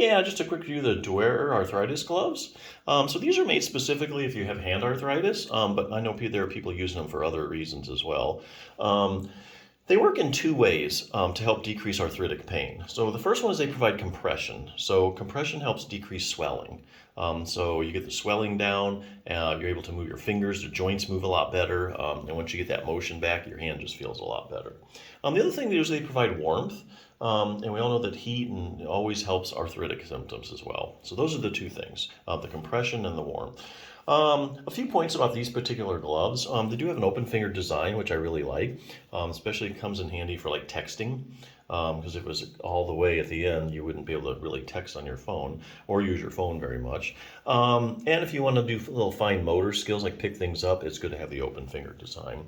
Yeah, just a quick review of the Duerer arthritis gloves. So these are made specifically if you have hand arthritis, but I know there are people using them for other reasons as well. Um, they work in two ways to help decrease arthritic pain. So the first one is they provide compression. So compression helps decrease swelling. So you get the swelling down, you're able to move your fingers, the joints move a lot better, and once you get that motion back, your hand just feels a lot better. The other thing is they provide warmth, and we all know that heat always helps arthritic symptoms as well. So those are the two things, the compression and the warmth. A few points about these particular gloves. They do have an open finger design, which I really like. Especially it comes in handy for like texting. Because if it was all the way at the end, you wouldn't be able to really text on your phone or use your phone very much. And if you want to do little fine motor skills like pick things up, it's good to have the open finger design.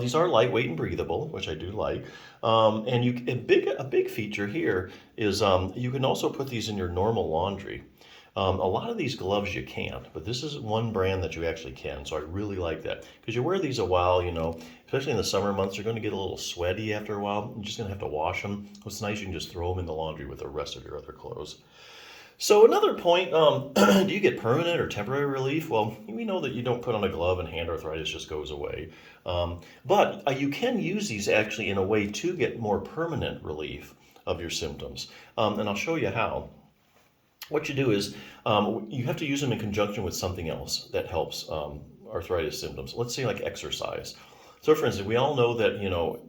These are lightweight and breathable, which I do like. And a big feature here is you can also put these in your normal laundry. A lot of these gloves you can't, but this is one brand that you actually can, so I really like that. Because you wear these a while, especially in the summer months, you're going to get a little sweaty after a while. You're just going to have to wash them. What's nice, you can just throw them in the laundry with the rest of your other clothes. So another point, do you get permanent or temporary relief? Well, we know that you don't put on a glove and hand arthritis just goes away. But you can use these actually in a way to get more permanent relief of your symptoms. And I'll show you how. What you do is you have to use them in conjunction with something else that helps arthritis symptoms. Let's say like exercise. So for instance, we all know that,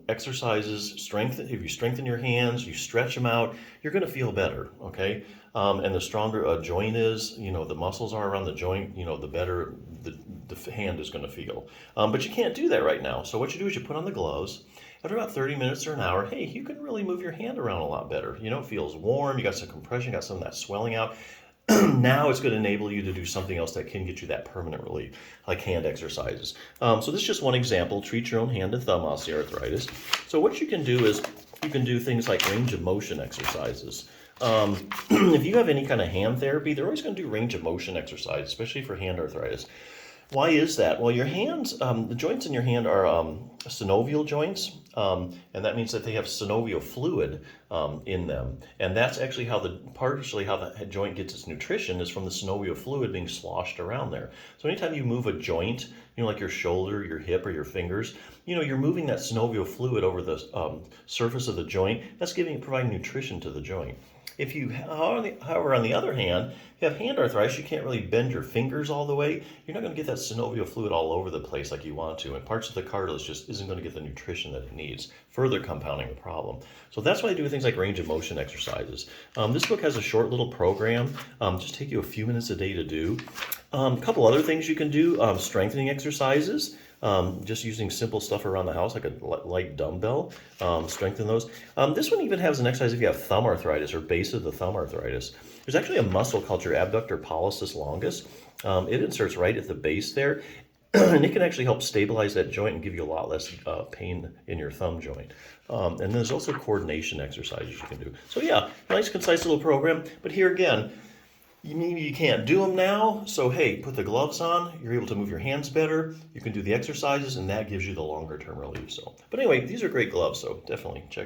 exercises if you strengthen your hands, you stretch them out, you're going to feel better, okay? And the stronger a joint is, the muscles are around the joint, the better the hand is going to feel. But you can't do that right now. So what you do is you put on the gloves. After about 30 minutes or an hour, hey, you can really move your hand around a lot better. It feels warm, you got some compression, got some of that swelling out. Now it's going to enable you to do something else that can get you that permanent relief, like hand exercises. So this is just one example. Treat your own hand and thumb osteoarthritis. So what you can do is you can do things like range of motion exercises. If you have any kind of hand therapy, they're always going to do range of motion exercise, especially for hand arthritis. Why is that? Well, your hands, the joints in your hand are synovial joints, and that means that they have synovial fluid in them. And that's actually partially how the joint gets its nutrition is from the synovial fluid being sloshed around there. So anytime you move a joint, like your shoulder, your hip, or your fingers, you're moving that synovial fluid over the surface of the joint. That's providing nutrition to the joint. However, on the other hand, if you have hand arthritis, you can't really bend your fingers all the way. You're not going to get that synovial fluid all over the place like you want to, and parts of the cartilage just isn't going to get the nutrition that it needs, further compounding the problem. So that's why I do things like range of motion exercises. This book has a short little program, just take you a few minutes a day to do. A couple other things you can do, strengthening exercises. Just using simple stuff around the house, like a light dumbbell, strengthen those. This one even has an exercise if you have thumb arthritis or base of the thumb arthritis. There's actually a muscle called your abductor pollicis longus. It inserts right at the base there, and it can actually help stabilize that joint and give you a lot less pain in your thumb joint. And then there's also coordination exercises you can do. So yeah, nice concise little program, but here again, maybe you can't do them now, so hey, put the gloves on, you're able to move your hands better, you can do the exercises, and that gives you the longer term relief. But anyway, these are great gloves, so definitely check them out.